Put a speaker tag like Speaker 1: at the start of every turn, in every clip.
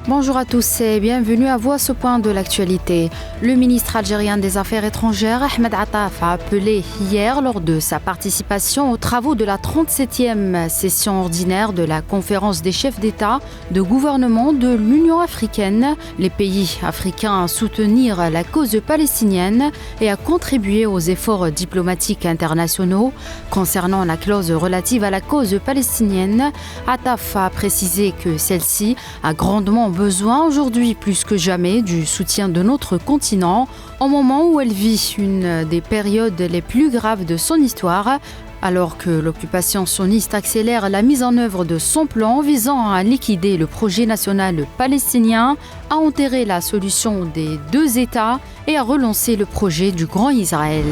Speaker 1: Bonjour à tous et bienvenue à vous à ce point de l'actualité. Le ministre algérien des Affaires étrangères, Ahmed Attaf, a appelé hier lors de sa participation aux travaux de la 37e session ordinaire de la conférence des chefs d'État de gouvernement de l'Union africaine, les pays africains à soutenir la cause palestinienne et à contribuer aux efforts diplomatiques internationaux. Concernant la clause relative à la cause palestinienne, Attaf a précisé que celle-ci a grandement besoin aujourd'hui plus que jamais du soutien de notre continent au moment où elle vit une des périodes les plus graves de son histoire, alors que l'occupation sioniste accélère la mise en œuvre de son plan visant à liquider le projet national palestinien, à enterrer la solution des deux États et à relancer le projet du Grand Israël.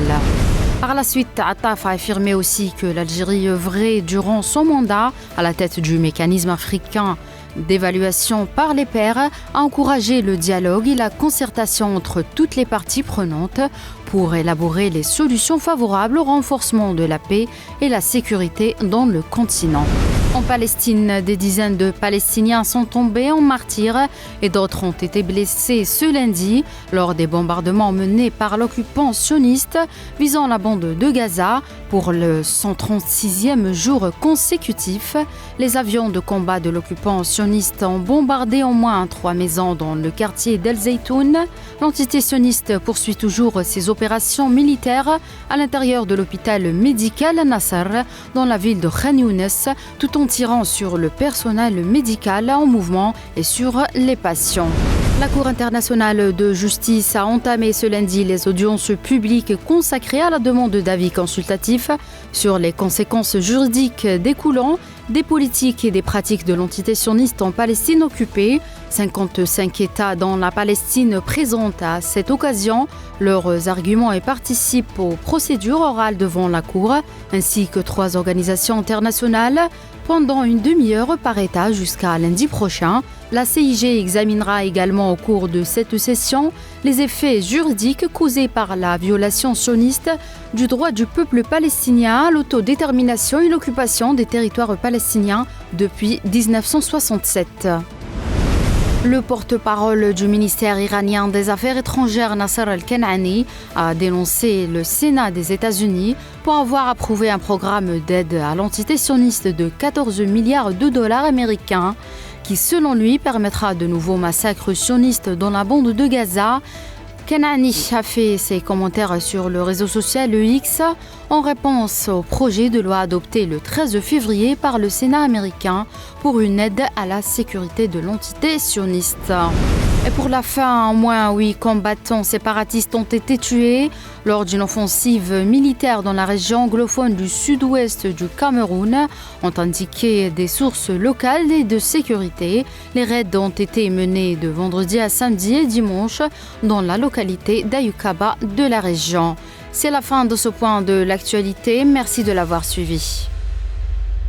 Speaker 1: Par la suite, Attaf a affirmé aussi que l'Algérie œuvrait durant son mandat à la tête du mécanisme africain d'évaluation par les pairs, à encourager le dialogue et la concertation entre toutes les parties prenantes pour élaborer les solutions favorables au renforcement de la paix et la sécurité dans le continent. En Palestine, des dizaines de Palestiniens sont tombés en martyrs et d'autres ont été blessés ce lundi lors des bombardements menés par l'occupant sioniste visant la bande de Gaza. Pour le 136e jour consécutif, les avions de combat de l'occupant sioniste ont bombardé au moins 3 maisons dans le quartier d'El Zaytoun. L'entité sioniste poursuit toujours ses opérations militaires à l'intérieur de l'hôpital médical Nasser dans la ville de Khan Younes, tout en tirant sur le personnel médical en mouvement et sur les patients. La Cour internationale de justice a entamé ce lundi les audiences publiques consacrées à la demande d'avis consultatif sur les conséquences juridiques découlant des politiques et des pratiques de l'entité sioniste en Palestine occupée. 55 États dans la Palestine présentent à cette occasion leurs arguments et participent aux procédures orales devant la Cour, ainsi que 3 organisations internationales pendant une demi-heure par État jusqu'à lundi prochain. La CIG examinera également au cours de cette session les effets juridiques causés par la violation sioniste du droit du peuple palestinien à l'autodétermination et l'occupation des territoires palestiniens depuis 1967. Le porte-parole du ministère iranien des Affaires étrangères, Nasser Al-Kanani, a dénoncé le Sénat des États-Unis pour avoir approuvé un programme d'aide à l'entité sioniste de 14 milliards de dollars américains qui, selon lui, permettra de nouveaux massacres sionistes dans la bande de Gaza. Kanani a fait ses commentaires sur le réseau social X en réponse au projet de loi adopté le 13 février par le Sénat américain pour une aide à la sécurité de l'entité sioniste. Et pour la fin, au moins 8 combattants séparatistes ont été tués lors d'une offensive militaire dans la région anglophone du sud-ouest du Cameroun, ont indiqué des sources locales et de sécurité. Les raids ont été menés de vendredi à samedi et dimanche dans la localité d'Ayukaba de la région. C'est la fin de ce point de l'actualité. Merci de l'avoir suivi.